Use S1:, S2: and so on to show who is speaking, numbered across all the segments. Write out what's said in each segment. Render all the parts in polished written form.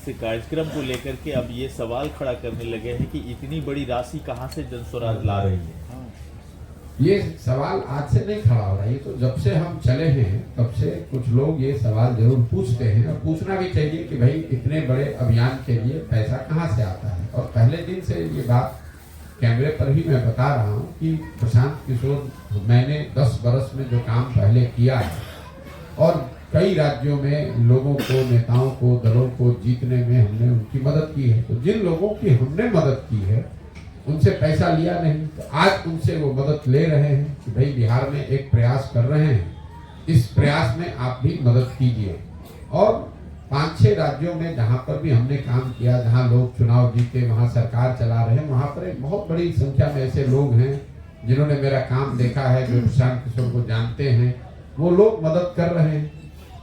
S1: इस कार्यक्रम को लेकर के अब ये सवाल खड़ा करने लगे हैं कि इतनी बड़ी राशि कहां से जनस्वराज ला रही है।
S2: ये सवाल आज से नहीं खड़ा हो रहा है, ये तो जब से हम चले हैं तब से कुछ लोग ये सवाल जरूर पूछते हैं और पूछना भी चाहिए कि भाई इतने बड़े अभियान के लिए पैसा कहाँ से आता है। और पहले दिन से ये बात कैमरे पर ही मैं बता रहा हूँ कि प्रशांत किशोर, मैंने 10 बरस में जो काम पहले किया है और कई राज्यों में लोगों को, नेताओं को, दलों को जीतने में हमने उनकी मदद की है। तो जिन लोगों की हमने मदद की है उनसे पैसा लिया नहीं, तो आज उनसे वो मदद ले रहे हैं कि भाई बिहार में एक प्रयास कर रहे हैं, इस प्रयास में आप भी मदद कीजिए। और 5-6 राज्यों में जहां पर भी हमने काम किया, जहां लोग चुनाव जीते, वहां सरकार चला रहे हैं, वहां पर एक बहुत बड़ी संख्या में ऐसे लोग हैं जिन्होंने मेरा काम देखा है, जो प्रशांत किशोर को जानते हैं, वो लोग मदद कर रहे हैं।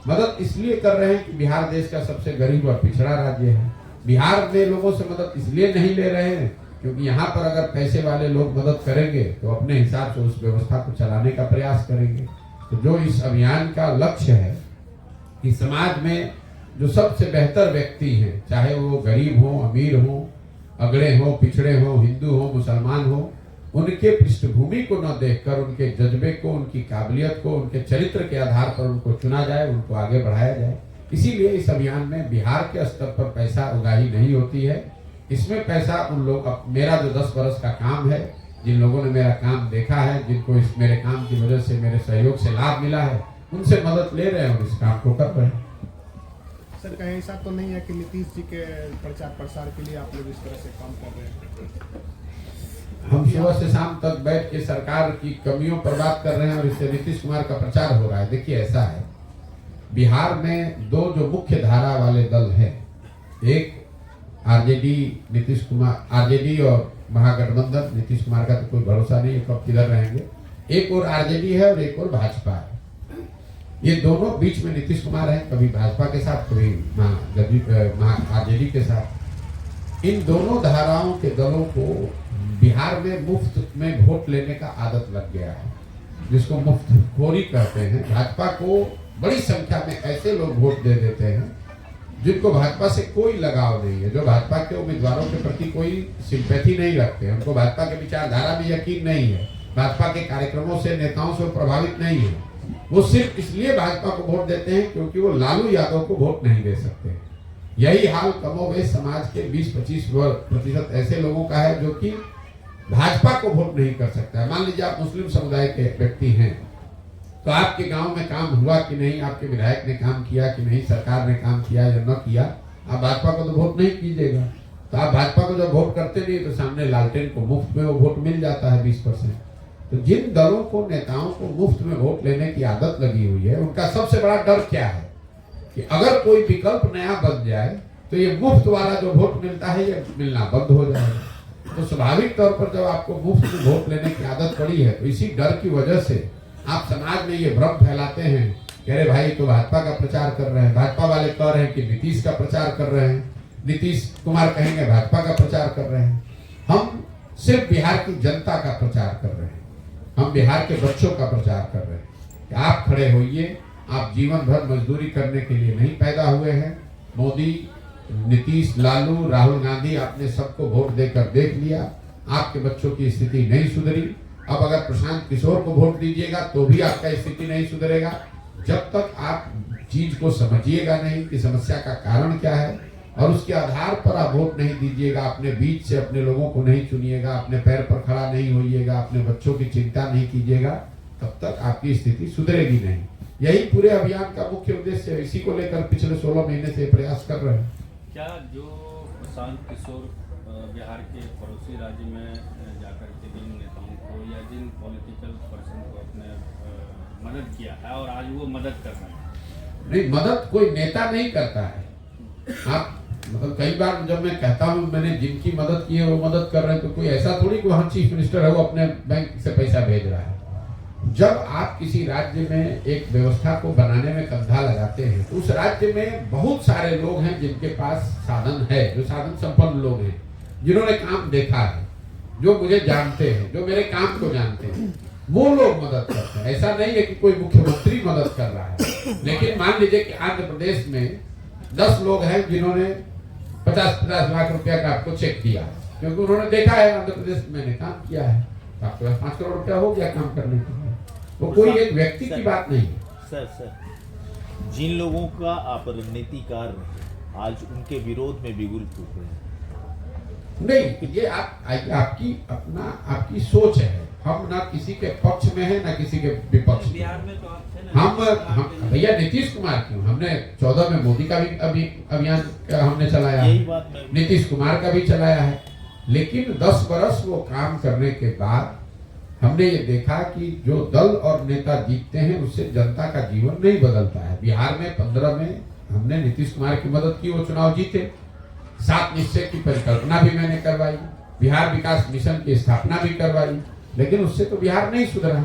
S2: मदद इसलिए कर रहे हैं कि बिहार देश का सबसे गरीब और पिछड़ा राज्य है। बिहार में लोगों से मदद इसलिए नहीं ले रहे हैं क्योंकि यहाँ पर अगर पैसे वाले लोग मदद करेंगे तो अपने हिसाब से उस व्यवस्था को चलाने का प्रयास करेंगे। तो जो इस अभियान का लक्ष्य है कि समाज में जो सबसे बेहतर व्यक्ति हैं, चाहे वो गरीब हो, अमीर हो, अगड़े हो, पिछड़े हो, हिंदू हो, मुसलमान हो, उनके पृष्ठभूमि को न देखकर उनके जज्बे को, उनकी काबिलियत को, उनके चरित्र के आधार पर उनको चुना जाए, उनको आगे बढ़ाया जाए। इसीलिए इस अभियान में बिहार के स्तर पर पैसा उगाही नहीं होती है। इसमें पैसा उन लोग, मेरा जो 10 बरस का काम है, जिन लोगों ने मेरा काम देखा है, जिनको इस मेरे काम की वजह से, मेरे सहयोग से लाभ मिला है, उनसे मदद ले रहे हैं और इस काम को कर रहे हैं।
S3: सर, कहीं ऐसा तो नहीं है कि नीतीश जी के प्रचार प्रसार के लिए आप लोग इस तरह से काम कर रहे हैं?
S2: हम सुबह से शाम तक बैठ के सरकार की कमियों पर बात कर रहे हैं और इससे नीतीश कुमार का प्रचार हो रहा है। देखिए, ऐसा है, बिहार में 2 जो मुख्य धारा वाले दल हैं, एक आरजेडी, नीतीश कुमार, आरजेडी और महागठबंधन, नीतीश कुमार का तो कोई भरोसा नहीं है कब किधर रहेंगे। एक और आरजेडी है और एक और भाजपा है। ये दोनों बीच में नीतीश कुमार है, कभी भाजपा के साथ, कभी आरजेडी के साथ। इन दोनों धाराओं के दलों को बिहार में मुफ्त में वोट लेने का आदत लग गया है, जिसको मुफ्तखोरी कहते हैं। भाजपा को बड़ी संख्या में ऐसे लोग वोट दे देते हैं जिनको भाजपा से कोई लगाव नहीं है, जो भाजपा के उम्मीदवारों के प्रति कोई सिंपैथी नहीं रखते हैं, उनको भाजपा के विचारधारा में यकीन नहीं है, भाजपा के कार्यक्रमों से, नेताओं से प्रभावित नहीं है। वो सिर्फ इसलिए भाजपा को वोट देते हैं क्योंकि वो लालू यादव को वोट नहीं दे सकते। यही हाल कमोबेश समाज के 20-25% ऐसे लोगों का है जो कि भाजपा को वोट नहीं कर सकता है। मान लीजिए आप मुस्लिम समुदाय के व्यक्ति हैं, तो आपके गांव में काम हुआ कि नहीं, आपके विधायक ने काम किया कि नहीं, सरकार ने काम किया या न किया, आप भाजपा को तो वोट नहीं कीजिएगा। तो आप भाजपा को जब वोट करते नहीं तो सामने लालटेन को मुफ्त में वो वोट मिल जाता है 20%। तो जिन दलों को, नेताओं को मुफ्त में वोट लेने की आदत लगी हुई है, उनका सबसे बड़ा डर क्या है कि अगर कोई विकल्प नया बन जाए तो ये मुफ्त वाला जो वोट मिलता है ये मिलना बंद हो जाएगा। तो स्वाभाविक तौर पर जब आपको मुफ्त में वोट लेने की आदत पड़ी है तो इसी डर की वजह से आप समाज में ये भ्रम फैलाते हैं कि अरे भाई तो भाजपा का प्रचार कर रहे हैं, भाजपा वाले कह रहे हैं कि नीतीश का प्रचार कर रहे हैं, नीतीश कुमार कहेंगे भाजपा का प्रचार कर रहे हैं। हम सिर्फ बिहार की जनता का प्रचार कर रहे हैं, हम बिहार के बच्चों का प्रचार कर रहे हैं कि आप खड़े होइए, आप जीवन भर मजदूरी करने के लिए नहीं पैदा हुए हैं। मोदी, नीतीश, लालू, राहुल गांधी, आपने सबको वोट देकर देख लिया, आपके बच्चों की स्थिति नहीं सुधरी। अब अगर प्रशांत किशोर को वोट दीजिएगा तो भी आपका स्थिति नहीं सुधरेगा। जब तक आप चीज को समझिएगा नहीं कि समस्या का कारण क्या है और उसके आधार पर आप वोट नहीं दीजिएगा, अपने बीच से अपने लोगों को नहीं चुनिएगा, अपने पैर पर खड़ा नहीं होइएगा, अपने बच्चों की चिंता नहीं कीजिएगा, तब तक आपकी स्थिति सुधरेगी नहीं। यही पूरे अभियान का मुख्य उद्देश्य है। इसी को लेकर पिछले 16 महीने से प्रयास कर रहे हैं।
S4: क्या जो प्रशांत किशोर बिहार के पड़ोसी राज्य में जाकर के जिन नेताओं को या जिन पॉलिटिकल पर्सन को अपने मदद किया है और आज वो मदद कर रहे हैं?
S2: नहीं, मदद कोई नेता नहीं करता है। आप मतलब कई बार जब मैं कहता हूँ मैंने जिनकी मदद की है वो मदद कर रहे हैं, तो कोई ऐसा थोड़ी कि वहाँ चीफ मिनिस्टर है वो अपने बैंक से पैसा भेज रहा है। जब आप किसी राज्य में एक व्यवस्था को बनाने में कंधा लगाते हैं तो उस राज्य में बहुत सारे लोग हैं जिनके पास साधन है, जो साधन संपन्न लोग हैं, जिन्होंने काम देखा है, जो मुझे जानते हैं, जो मेरे काम को जानते हैं, वो लोग मदद करते हैं। ऐसा नहीं है कि कोई मुख्यमंत्री मदद कर रहा है, लेकिन मान लीजिए कि आंध्र प्रदेश में 10 लोग हैं जिन्होंने 50-50 लाख रुपया का आपको चेक दिया, क्योंकि उन्होंने देखा है आंध्र प्रदेश में मैंने काम किया है, तो आपके पास 5 करोड़ रुपया हो गया काम करने के लिए। वो कोई एक व्यक्ति की बात नहीं है।
S1: सर जिन लोगों का आप रणनीतिकार रहे आज उनके विरोध में बिगुल फूक रहे हैं।
S2: नहीं, ये आपकी सोच है। हम ना किसी के पक्ष में है ना किसी के विपक्ष में।
S4: बिहार में तो आप थे ना,
S2: हम भैया नीतीश कुमार क्यों, हमने 14 में मोदी का भी अभी अभियान हमने चलाया
S1: यही
S2: है,
S1: बात मैं
S2: नीतीश कुमार का भी चलाया है, लेकिन 10 बरस वो काम करने के बाद हमने ये देखा कि जो दल और नेता जीतते हैं उससे जनता का जीवन नहीं बदलता है। बिहार में 15 में हमने नीतीश कुमार की मदद की, वो चुनाव जीते। 7 निश्चय की परिकल्पना भी मैंने करवाई, बिहार विकास मिशन की स्थापना भी करवाई, लेकिन उससे तो बिहार नहीं सुधरा।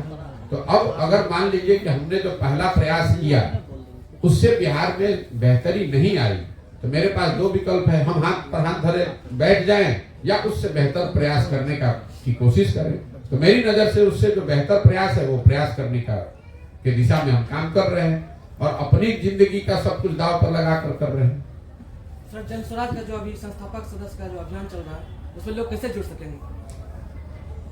S2: तो अब अगर मान लीजिए कि हमने जो पहला प्रयास किया उससे बिहार में बेहतरी नहीं आई, तो मेरे पास 2 विकल्प है, हम हाथ पर हाथ धरे बैठ जाएं या उससे बेहतर प्रयास करने की कोशिश करें। तो मेरी नजर से उससे जो बेहतर प्रयास है वो प्रयास करने के दिशा में हम काम कर रहे हैं और अपनी जिंदगी का सब कुछ दांव पर लगा कर रहे हैं।
S5: सर, जन स्वराज का जो अभी संस्थापक सदस्य का जो अभियान चल रहा है उसमें लोग कैसे जुड़ सकेंगे?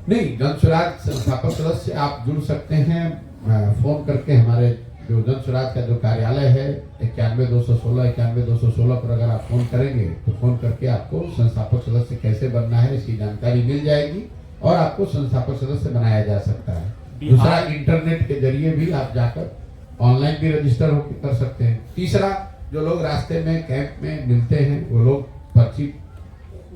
S2: नहीं, जन स्वराज संस्थापक सदस्य आप जुड़ सकते हैं फोन करके। हमारे जो जन स्वराज का जो कार्यालय है 91-216 पर अगर आप फोन करेंगे तो फोन करके आपको संस्थापक सदस्य कैसे बनना है इसकी जानकारी मिल जाएगी और आपको संस्थापक सदस्य बनाया जा सकता है। दूसरा, इंटरनेट के जरिए भी आप जाकर ऑनलाइन भी रजिस्टर होकर कर सकते हैं। तीसरा, जो लोग रास्ते में कैंप में मिलते हैं वो लोग पर्ची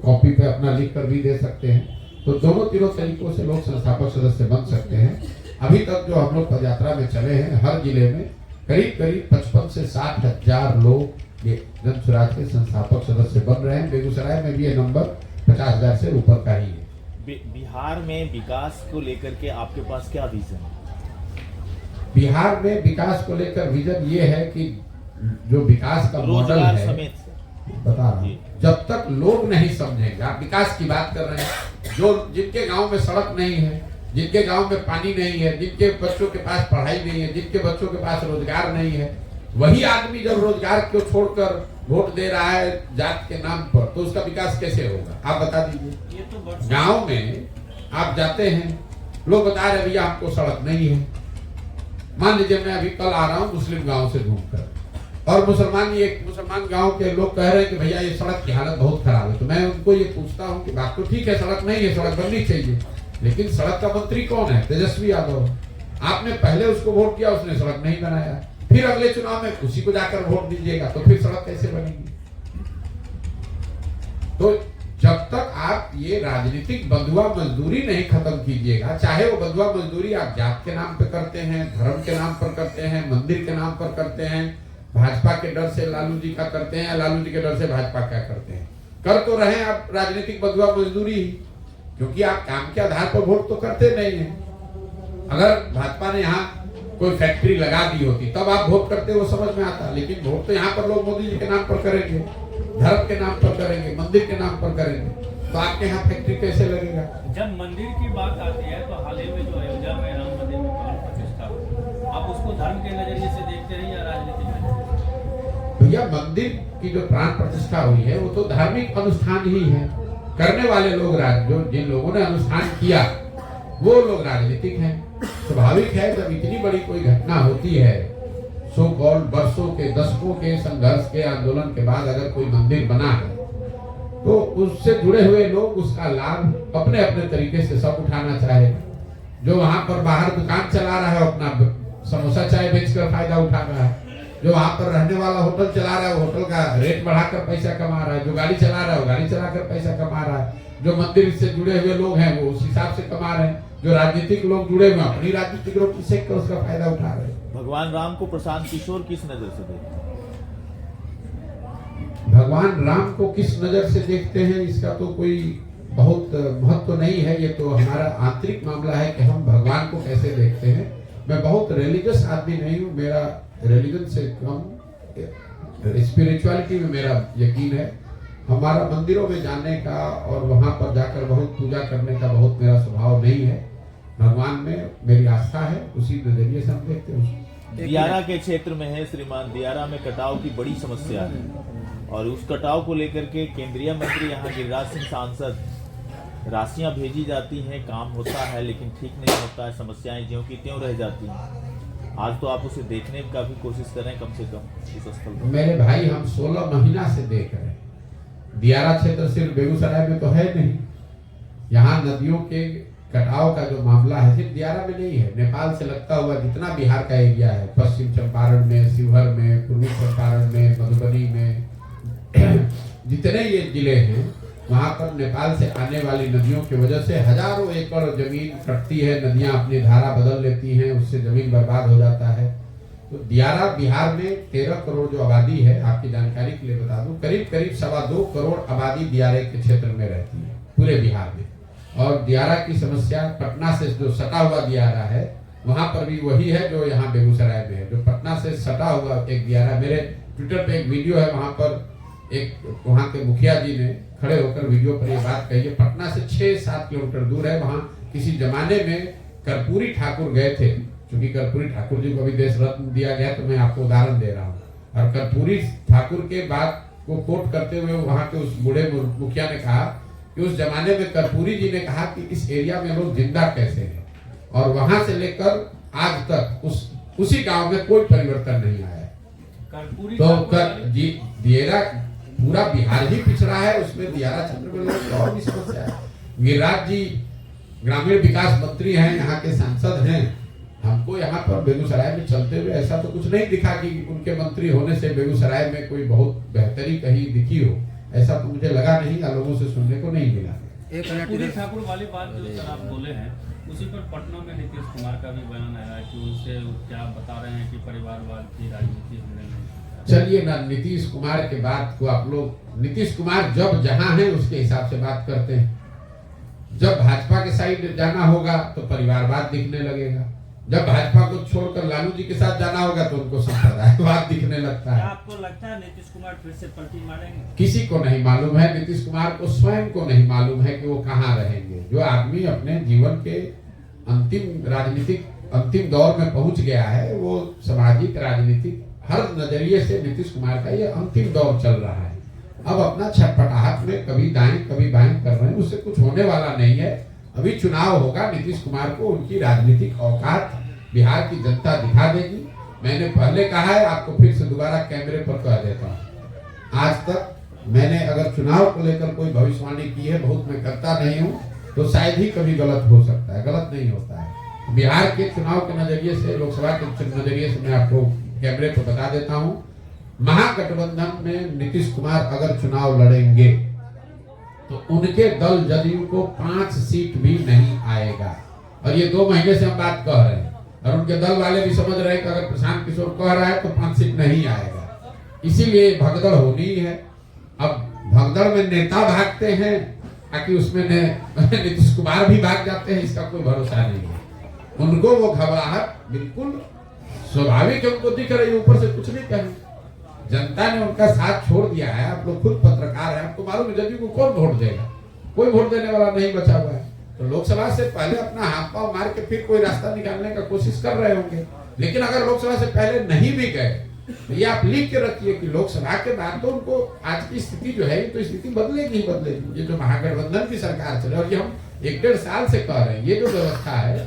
S2: कॉपी पे अपना लिख कर भी दे सकते हैं। तो दोनों तीनों तरीकों से लोग संस्थापक सदस्य बन सकते हैं। अभी तक जो हम लोग पदयात्रा में चले हैं हर जिले में करीब 55 से 60 हजार लोग ये जन स्वराज के संस्थापक सदस्य बन रहे हैं। बेगूसराय में भी ये नंबर 50,000 से ऊपर का ही है।
S1: बिहार में विकास को लेकर के आपके पास क्या विजन है?
S2: बिहार में विकास को लेकर विजन ये है कि जो विकास का मॉडल है,
S1: समेत
S2: बता रहा हूँ, जब तक लोग नहीं समझेंगे, आप विकास की बात कर रहे हैं, जो जिनके गांव में सड़क नहीं है, जिनके गांव में पानी नहीं है, जिनके बच्चों के पास पढ़ाई नहीं है, जिनके बच्चों के पास रोजगार नहीं है, वही आदमी जब रोजगार को छोड़कर वोट दे रहा है जात के नाम पर, तो उसका विकास कैसे होगा? आप बता दीजिए।
S4: ये तो
S2: गांव में आप जाते हैं, लोग बता रहे भैया हमको सड़क नहीं है। मान लीजिए मैं अभी कल आ रहा हूँ मुस्लिम गांव से घूमकर और मुसलमान गांव के लोग कह रहे हैं कि भैया ये सड़क की हालत बहुत खराब है। तो मैं उनको ये पूछता हूँ कि बात तो ठीक है, सड़क नहीं है, सड़क बननी चाहिए, लेकिन सड़क का मंत्री कौन है? तेजस्वी यादव। आपने पहले उसको वोट किया, उसने सड़क नहीं बनाया, फिर अगले चुनाव में उसी को जाकर वोट दीजिएगा, तो फिर सड़क कैसे बनेगी? तो जब तक आप ये राजनीतिक बंधुआ मजदूरी नहीं खत्म कीजिएगा, चाहे वो बंधुआ मजदूरी आप जात के नाम पे करते हैं, धर्म के नाम पर करते हैं, मंदिर के नाम पर करते हैं, भाजपा के डर से लालू जी का करते हैं, लालू जी के डर से भाजपा क्या करते हैं, कर तो रहे आप राजनीतिक बंधुआ मजदूरी ही, क्योंकि आप काम के आधार पर वोट तो करते नहीं है। अगर भाजपा ने यहाँ कोई फैक्ट्री लगा दी होती तब आप वोट करते, वो समझ में आता, लेकिन वोट तो यहाँ पर लोग मोदी जी के नाम पर करेंगे, धर्म के नाम पर करेंगे, मंदिर के नाम पर करेंगे, तो आपके यहाँ फैक्ट्री कैसे लगेगा?
S4: जब मंदिर की बात आती है तो हाल ही में जो अयोध्या में राम मंदिर में प्राण प्रतिष्ठा हुई, आप उसको धर्म के नजरिए से देखते हैं या राजनीतिक नजरिए?
S2: भैया मंदिर की जो प्राण प्रतिष्ठा हुई है वो तो धार्मिक अनुष्ठान ही है। करने वाले लोग जो जिन लोगों ने अनुष्ठान किया वो लोग राजनीतिक हैं। स्वाभाविक है जब इतनी बड़ी कोई घटना होती है, सो कॉल्ड वर्षों के दशकों के संघर्ष के आंदोलन के बाद अगर कोई मंदिर बना है तो उससे जुड़े हुए लोग उसका लाभ अपने अपने तरीके से सब उठाना चाहे। जो वहां पर बाहर दुकान चला रहा है अपना समोसा चाय बेचकर फायदा उठा रहा है, जो वहां पर रहने वाला होटल चला रहा है होटल का रेट बढ़ाकर पैसा कमा रहा है, जो गाड़ी चला रहा है वो गाड़ी चलाकर पैसा कमा रहा है, जो मंदिर से जुड़े हुए लोग हैं वो उस हिसाब से कमा रहे हैं, जो राजनीतिक लोग जुड़े हुए अपनी राजनीतिक रोटी सेक कर उसका फायदा उठा रहे हैं।
S1: भगवान राम को प्रशांत किशोर किस नजर से देखते हैं?
S2: भगवान राम को किस नजर से देखते हैं इसका तो कोई बहुत महत्व नहीं है। ये तो हमारा आंतरिक मामला है कि हम भगवान को कैसे देखते हैं। मैं बहुत रिलीजियस आदमी नहीं हूँ, मेरा रिलीजन से कम स्पिरिचुअलिटी में मेरा यकीन है। हमारा मंदिरों में जाने का और वहां पर जाकर बहुत पूजा करने का बहुत मेरा स्वभाव नहीं है। भगवान में मेरी आस्था है, उसी नजरिए से हम देखते हैं।
S1: दियारा के क्षेत्र में है श्रीमान, दियारा में कटाव की बड़ी समस्या है और उस कटाव को लेकर के केंद्रीय मंत्री यहाँ गिरिराज सिंह सांसद राशियां भेजी जाती हैं, काम होता है लेकिन ठीक नहीं होता है, समस्याएं ज्यों की त्यों रह जाती हैं। आज तो आप उसे देखने का भी कोशिश करें कम से कम इस स्थल पर।
S2: मेरे भाई हम 16 महीना से देख रहे हैं। दियारा क्षेत्र सिर्फ बेगूसराय में तो है नहीं, यहाँ नदियों के कटाव का जो मामला है सिर्फ दियारा में नहीं है, नेपाल से लगता हुआ जितना बिहार का एरिया है, पश्चिम चंपारण में, शिवहर में, पूर्वी चंपारण में, मधुबनी में, जितने ये जिले हैं वहां पर नेपाल से आने वाली नदियों की वजह से हजारों एकड़ जमीन कटती है, नदियां अपनी धारा बदल लेती हैं, उससे जमीन बर्बाद हो जाता है। तो दियारा बिहार में 13 करोड़ जो आबादी है, आपकी जानकारी के लिए बता दूं, करीब करीब 2.25 करोड़ आबादी दियारे के क्षेत्र में रहती है पूरे बिहार में। और दियारा की समस्या पटना से जो सटा हुआ दियारा है वहां पर भी वही है जो यहाँ बेगूसराय में है। जो पटना से सटा हुआ एक दियारा, मेरे ट्विटर पे एक वीडियो है, वहां पर एक वहां के मुखिया जी ने खड़े होकर वीडियो पर ये बात कही है। पटना से 6-7 किलोमीटर दूर है। वहां किसी जमाने में कर्पूरी ठाकुर गए थे, क्योंकि कर्पूरी ठाकुर जी को अभी देश रत्न दिया गया, तो मैं आपको उदाहरण दे रहा हूँ। और कर्पूरी ठाकुर के बात को कोट करते हुए वहां के उस बूढ़े मुखिया ने कहा कि उस जमाने में कर्पूरी जी ने कहा कि इस एरिया में लोग जिंदा कैसे हैं, और वहां से लेकर आज तक उसी गांव में कोई परिवर्तन नहीं आया। तो दियारा पूरा बिहार ही पिछड़ा है, उसमें दियारा क्षेत्र में लोग और भी समस्या है। गिरिराज जी ग्रामीण विकास मंत्री हैं, यहाँ के सांसद हैं, हमको यहाँ पर बेगूसराय में चलते हुए ऐसा तो कुछ नहीं दिखा कि उनके मंत्री होने से बेगूसराय में कोई बहुत बेहतरी कहीं दिखी हो, ऐसा तो मुझे लगा नहीं या लोगों से सुनने को नहीं मिला।
S4: कर्पूरी ठाकुर वाली बात जो सर आप बोले हैं, उसी पर पटना में नीतीश कुमार का भी बयान आया है कि उनसे क्या बता रहे हैं कि परिवारवाद की राजनीति हमने नहीं।
S2: चलिए ना, नीतीश कुमार के बात को आप लोग, नीतीश कुमार जब जहां है उसके हिसाब से बात करते हैं। जब भाजपा के साइड जाना होगा तो परिवारवाद दिखने लगेगा, जब भाजपा को छोड़कर लालू जी के साथ जाना होगा तो उनको संप्रदायवाद दिखने लगता है।
S4: आपको लगता है नीतीश कुमार फिर से पलटी मारेंगे?
S2: किसी को नहीं मालूम है, नीतीश कुमार को स्वयं को नहीं मालूम है कि वो कहाँ रहेंगे। जो आदमी अपने जीवन के अंतिम दौर में पहुंच गया है, वो सामाजिक राजनीतिक हर नजरिए से नीतीश कुमार का ये अंतिम दौर चल रहा है। अब अपना छटपटाहट में कभी दाएं कभी बाएं कर रहे हैं, उससे कुछ होने वाला नहीं है। अभी चुनाव होगा, नीतीश कुमार को उनकी राजनीतिक औकात बिहार की जनता दिखा देगी। मैंने पहले कहा है, आपको फिर से दोबारा कैमरे पर कह देता हूँ, आज तक मैंने अगर चुनाव को लेकर कोई भविष्यवाणी की है, बहुत मैं करता नहीं हूँ, तो शायद ही कभी गलत हो सकता है, गलत नहीं होता है। बिहार के चुनाव के नजरिए से, लोकसभा के नजरिए से मैं आपको कैमरे पर बता देता हूं, महागठबंधन में नीतीश कुमार अगर चुनाव लड़ेंगे तो उनके दल जदयू को 5 सीट भी नहीं आएगा। और ये 2 महीने से हम बात कह रहे हैं, और उनके दल वाले भी समझ रहे हैं कि अगर प्रशांत किशोर कह रहा है तो 5 सीट नहीं आएगा। इसीलिए भगदड़ होनी है। अब भगदड़ में नेता भागते हैं, ताकि उसमें नीतीश कुमार भी भाग जाते हैं, इसका कोई भरोसा नहीं है। उनको वो घबराहट बिल्कुल स्वाभाविक है, उनको दिख रही है, ऊपर से कुछ नहीं कहें। जनता ने उनका साथ छोड़ दिया है। आप लोग खुद पत्रकार हैं, आपको मालूम है जदयू को कौन वोट देगा? कोई वोट देने वाला नहीं बचा हुआ है। तो लोकसभा से पहले अपना हाथ पांव मार के फिर कोई रास्ता निकालने का कोशिश कर रहे होंगे। लेकिन अगर लोकसभा से पहले नहीं भी गए तो ये आप लिख के रखिए कि लोकसभा के बाद तो उनको आज की स्थिति जो है, तो स्थिति बदलेगी ही बदलेगी। ये जो महागठबंधन की सरकार चले, और ये हम 1-1.5 साल से कह रहे हैं, ये जो व्यवस्था है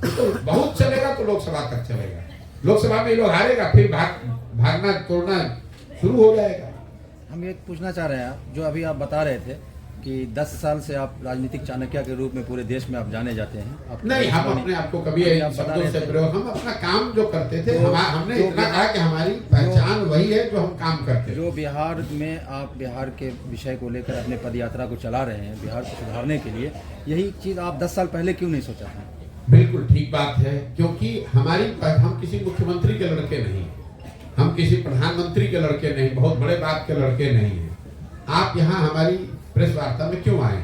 S2: तो बहुत चलेगा तो लोकसभा तक चलेगा। लोकसभा में लोग हारेगा, फिर भागना तोड़ना शुरू हो जाएगा।
S6: हम ये पूछना चाह रहे हैं, जो अभी आप बता रहे थे कि 10 साल से आप राजनीतिक चाणक्य के रूप में पूरे देश में आप जाने जाते हैं।
S2: नहीं, हम अपने आप को कभी शब्दों से प्रयोग, हम अपना काम जो करते थे, हमने इतना कहा कि हमारी पहचान वही है जो हम काम करते हैं।
S6: जो बिहार में आप बिहार के विषय को लेकर अपने पदयात्रा को चला रहे हैं, बिहार को सुधारने के लिए, यही चीज आप 10 साल पहले क्यों नहीं सोचा था?
S2: बिल्कुल ठीक बात है, क्योंकि हम किसी मुख्यमंत्री के लड़के नहीं, हम किसी प्रधानमंत्री के लड़के नहीं, बहुत बड़े बाप के लड़के नहीं हैं। आप यहाँ हमारी प्रेस वार्ता में क्यों आए?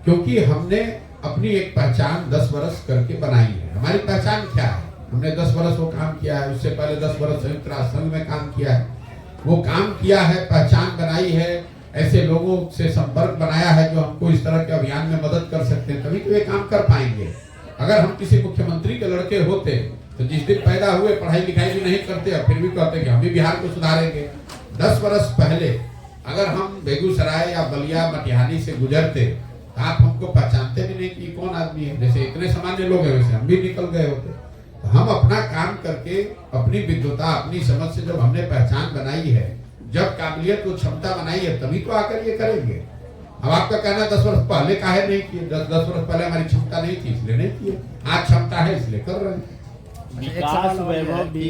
S2: क्योंकि हमने अपनी एक पहचान 10 वर्ष करके बनाई है। हमारी पहचान क्या है? हमने 10 वर्ष वो काम किया है, उससे पहले 10 वर्ष संयुक्त राष्ट्र संघ में काम किया है। वो काम किया है, पहचान बनाई है, ऐसे लोगों से संपर्क बनाया है जो हमको इस तरह के अभियान में मदद कर सकते हैं, तभी तो ये काम कर पाएंगे। अगर हम किसी मुख्यमंत्री के लड़के होते तो जिस दिन पैदा हुए, पढ़ाई लिखाई भी नहीं करते और फिर भी कहते कि हम भी बिहार को सुधारेंगे। 10 वर्ष पहले अगर हम बेगूसराय या बलिया मटिहानी से गुजरते तो आप हमको पहचानते भी नहीं कि कौन आदमी है। जैसे इतने सामान्य लोग हैं वैसे हम भी निकल गए होते। तो हम अपना काम करके अपनी विद्वता अपनी समझ से जब हमने पहचान बनाई है, जब काबिलियत को क्षमता बनाई है, तभी तो आकर ये करेंगे। अब आपका कहना 10 वर्ष पहले काहे नहीं किए? 10 वर्ष पहले हमारी क्षमता नहीं थी इसलिए नहीं किए, आज क्षमता है इसलिए कर रहे हैं।
S1: विकास वैभव भी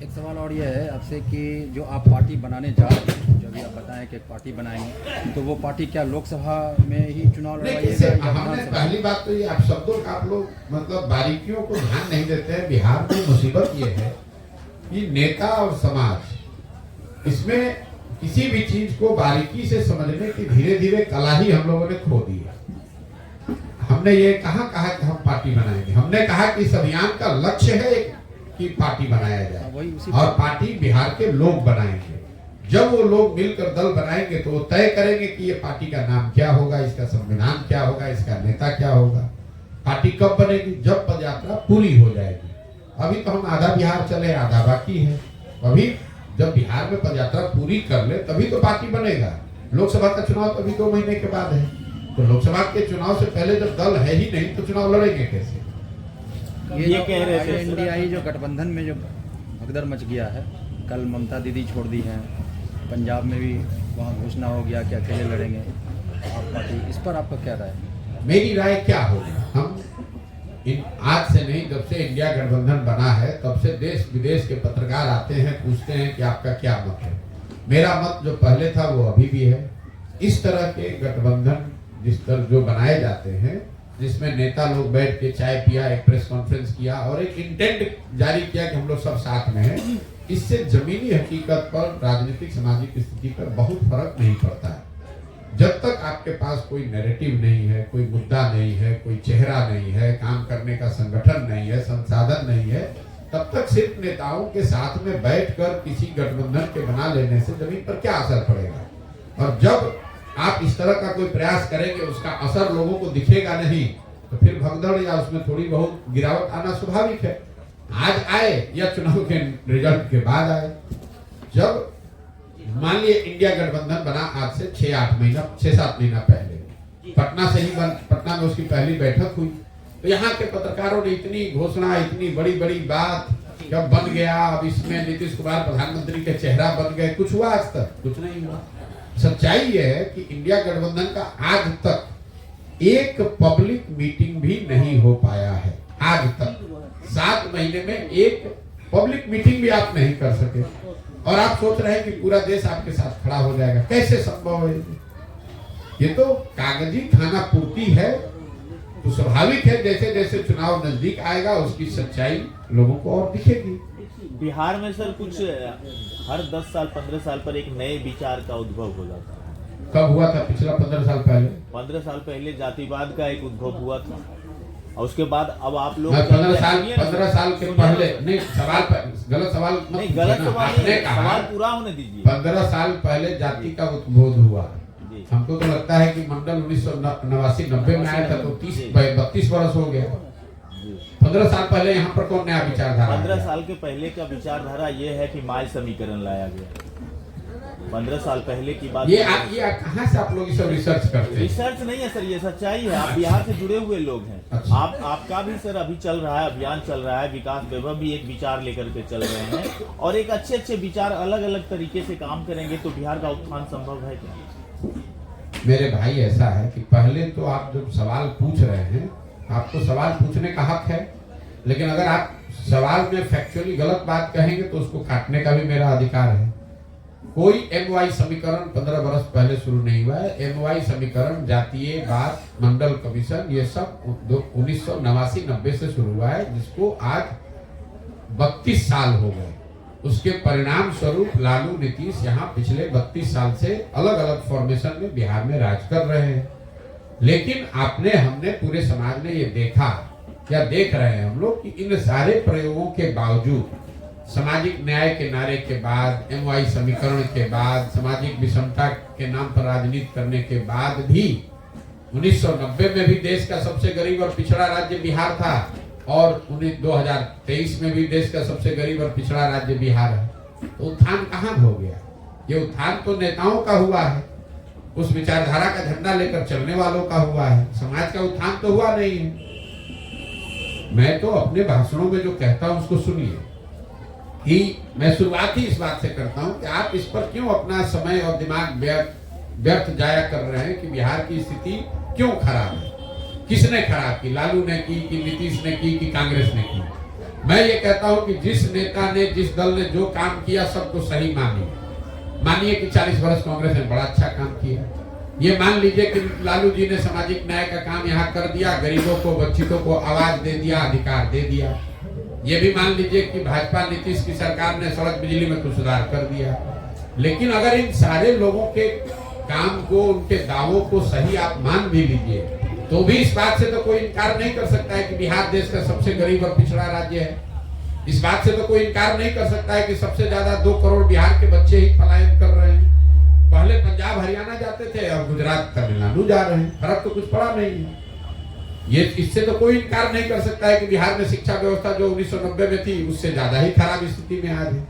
S6: एक सवाल और ये है आपसे कि जो आप पार्टी बनाने जा रहे हैं, जो अभी आप बताएं कि एक पार्टी बनाएंगे, तो वो पार्टी क्या लोकसभा में ही चुनाव लड़वाइएगा या
S2: हमने
S6: विधानसभा?
S2: पहली बात तो ये आप शब्दों का आप लोग मतलब बारीकियों को ध्यान नहीं देते हैं। बिहार में मुसीबत ये है कि नेता और समाज इसमें किसी भी चीज को बारीकी से समझने की धीरे धीरे कला ही हम लोगों ने खो दी है। हमने ये कहा कि हम पार्टी बनाएंगे, हमने कहा कि इस अभियान का लक्ष्य है कि पार्टी बनाया जाए और पार्टी बिहार के लोग बनाएंगे। जब वो लोग मिलकर दल बनाएंगे तो वो तय करेंगे कि ये पार्टी का नाम क्या होगा, इसका संविधान क्या होगा, इसका नेता क्या होगा। पार्टी कब बनेगी? जब पदयात्रा पूरी हो जाएगी। अभी तो हम आधा बिहार चले, आधा बाकी है। अभी जब बिहार में पदयात्रा पूरी कर ले तभी तो पार्टी बनेगा। लोकसभा का चुनाव तो अभी 2 महीने के बाद है, तो लोकसभा के चुनाव से पहले जब दल है ही नहीं तो चुनाव लड़ेंगे कैसे?
S1: ये कह रहे थे
S6: इंडियाई जो गठबंधन में जो भगदड़ मच गया है, कल ममता दीदी छोड़ दी हैं, पंजाब में भी वहाँ घोषणा हो गया कि अकेले लड़ेंगे आप पार्टी, इस पर आपका क्या राय है?
S2: मेरी राय क्या होगी? हम आज से नहीं, जब से इंडिया गठबंधन बना है तब से देश विदेश के पत्रकार आते हैं, पूछते हैं कि आपका क्या मत है। मेरा मत जो पहले था वो अभी भी है। इस तरह के गठबंधन जिस तरह जो बनाए जाते हैं, जिसमें नेता लोग बैठ के चाय पिया, एक प्रेस कॉन्फ्रेंस किया और एक इंटेंट जारी किया कि हम लोग सब साथ में हैं, इससे जमीनी हकीकत पर, राजनीतिक सामाजिक स्थिति पर बहुत फर्क नहीं पड़ता है। जब तक आपके पास कोई नैरेटिव नहीं है, कोई मुद्दा नहीं है, कोई चेहरा नहीं है, काम करने का संगठन नहीं है, संसाधन नहीं है, तब तक सिर्फ नेताओं के साथ में बैठकर किसी गठबंधन के बना लेने से जमीन पर क्या असर पड़ेगा। और जब आप इस तरह का कोई प्रयास करेंगे उसका असर लोगों को दिखेगा नहीं, तो फिर भगदड़ या उसमें थोड़ी बहुत गिरावट आना स्वाभाविक है। आज आए या चुनाव के रिजल्ट के बाद आए। जब मान लिए इंडिया गठबंधन बना आज से 6-7 महीना पहले, पटना से ही पटना में उसकी पहली बैठक हुई, तो यहाँ के पत्रकारों ने इतनी घोषणा, इतनी बड़ी बड़ी बात जब बन गया, अब इसमें नीतीश कुमार प्रधानमंत्री के चेहरा बन गए, कुछ हुआ? आज तक कुछ नहीं हुआ। सच्चाई यह है कि इंडिया गठबंधन का आज तक एक पब्लिक मीटिंग भी नहीं हो पाया है। आज तक 7 महीने में एक पब्लिक मीटिंग भी आप नहीं कर सके और आप सोच रहे हैं कि पूरा देश आपके साथ खड़ा हो जाएगा। कैसे संभव है? ये तो कागजी खाना पूर्ति है। तो स्वाभाविक है जैसे जैसे चुनाव नजदीक आएगा उसकी सच्चाई लोगों को और दिखेगी।
S1: बिहार में सर कुछ हर 10 साल 15 साल पर एक नए विचार का उद्भव हो जाता है।
S2: कब हुआ था? पिछला 15 साल पहले।
S1: 15 साल पहले जातिवाद का एक उद्भव हुआ था और उसके बाद अब आप लोग
S2: 15 साल के पहले नहीं, सवाल गलत सवाल
S1: नहीं, गलत सवाल नहीं, सवाल पूरा होने दीजिए।
S2: 15 साल पहले जाति का उद्भव हुआ। हमको तो लगता है कि मंडल 1989-90 में आया था तो 32 वर्ष हो गया। 15 साल पहले यहाँ पर कौन नया विचारधारा?
S1: 15 साल के पहले का विचारधारा ये है कि माय समीकरण लाया गया। 15 साल पहले की बात।
S2: ये कहाँ से आप लोग सब रिसर्च करते हैं?
S1: रिसर्च नहीं है सर, ये सच्चाई है। आप बिहार से जुड़े हुए लोग हैं।
S2: अच्छा।
S1: आपका भी सर अभी चल रहा है, अभियान चल रहा है। विकास वैभव भी एक विचार लेकर के चल रहे हैं और एक अच्छे विचार अलग अलग तरीके से काम करेंगे तो बिहार का उत्थान संभव है क्या?
S2: मेरे भाई ऐसा है कि पहले तो आप जब सवाल पूछ रहे हैं, आपको सवाल पूछने का हक है, लेकिन अगर आप सवाल में फैक्चुअली गलत बात कहेंगे तो उसको काटने का भी मेरा अधिकार है। कोई MY समीकरण 15 वर्ष पहले शुरू नहीं हुआ है। MY समीकरण, जातीय बात, मंडल कमीशन, ये सब 1989-90 से शुरू हुआ है, जिसको आज 32 साल हो गए। उसके परिणाम स्वरूप लालू नीतीश यहाँ पिछले 32 साल से अलग अलग फॉर्मेशन में बिहार में राज कर रहे हैं। लेकिन हमने पूरे समाज ने ये देखा या देख रहे हैं हम लोग कि इन सारे प्रयोगों के बावजूद, सामाजिक न्याय के नारे के बाद, MY समीकरण के बाद, सामाजिक विषमता के नाम पर राजनीति करने के बाद भी 1990 में भी देश का सबसे गरीब और पिछड़ा राज्य बिहार था और 2023 में भी देश का सबसे गरीब और पिछड़ा राज्य बिहार है। तो उत्थान कहाँ हो गया? ये उत्थान तो नेताओं का हुआ है, उस विचारधारा का झंडा लेकर चलने वालों का हुआ है, समाज का उत्थान तो हुआ नहीं है। मैं तो अपने भाषणों में जो कहता हूं उसको सुनिए कि मैं शुरुआत ही इस बात से करता हूं कि आप इस पर क्यों अपना समय और दिमाग व्यर्थ जाया कर रहे हैं कि बिहार की स्थिति क्यों खराब है, किसने खराब की, लालू ने की कि नीतीश ने की कि कांग्रेस ने की। मैं ये कहता हूं कि जिस नेता ने, जिस दल ने जो काम किया सबको सही मानिए कि 40 वर्ष कांग्रेस ने बड़ा अच्छा काम किया। ये मान लीजिए कि लालू जी ने सामाजिक न्याय का काम यहाँ कर दिया, गरीबों को, वंचितों को आवाज दे दिया, अधिकार दे दिया। ये भी मान लीजिए कि भाजपा नीतीश की सरकार ने सड़क बिजली में कुछ सुधार कर दिया। लेकिन अगर इन सारे लोगों के काम को, उनके दावों को सही आप मान भी लीजिए, तो भी इस बात से तो कोई इनकार नहीं कर सकता है कि बिहार देश का सबसे गरीब और पिछड़ा राज्य है। इस बात से तो कोई इनकार नहीं कर सकता है कि सबसे ज्यादा 2 करोड़ बिहार के बच्चे ही पलायन कर रहे हैं। पहले पंजाब हरियाणा जाते थे, अब गुजरात तमिलनाडु जा रहे हैं, फर्क तो कुछ पड़ा नहीं है। ये इससे तो कोई इनकार नहीं कर सकता है कि बिहार में शिक्षा व्यवस्था जो 1990 में थी उससे ज्यादा ही खराब स्थिति में आज है।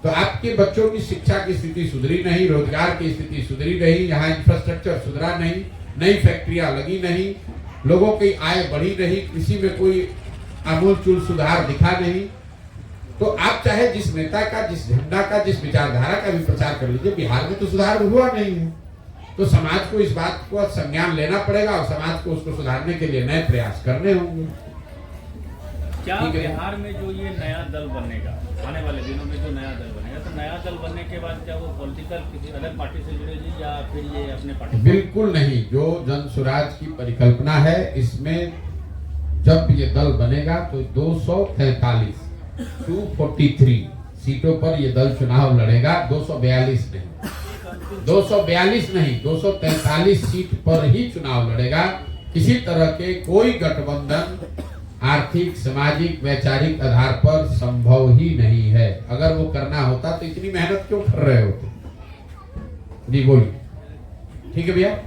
S2: तो आपके बच्चों की शिक्षा की स्थिति सुधरी नहीं, रोजगार की स्थिति सुधरी नहीं, यहाँ इंफ्रास्ट्रक्चर सुधरा नहीं, नई फैक्ट्रियां लगी नहीं, लोगों की आय बढ़ी नहीं, कृषि में कोई आमूलचूल सुधार दिखा नहीं। तो आप चाहे जिस नेता का, जिस झंडा का, जिस विचारधारा का भी प्रचार कर लीजिए, बिहार में तो सुधार हुआ नहीं है। तो समाज को इस बात को संज्ञान लेना पड़ेगा और समाज को उसको सुधारने के लिए नए प्रयास करने होंगे।
S4: क्या बिहार में जो ये नया दल बनेगा, आने वाले दिनों में जो नया दल बनेगा, तो नया दल बनने के बाद क्या वो पॉलिटिकल किसी अलग पार्टी से जुड़ेगी या फिर ये अपने पार्टी?
S2: बिल्कुल नहीं। जो जन स्वराज की परिकल्पना है, इसमें जब ये दल बनेगा तो 243 सीटों पर ये दल चुनाव लड़ेगा। 242 नहीं, 243 सीट पर ही चुनाव लड़ेगा। किसी तरह के कोई गठबंधन आर्थिक, सामाजिक, वैचारिक आधार पर संभव ही नहीं है। अगर वो करना होता तो इतनी मेहनत क्यों कर रहे होते? जी बोलिए। ठीक है भैया।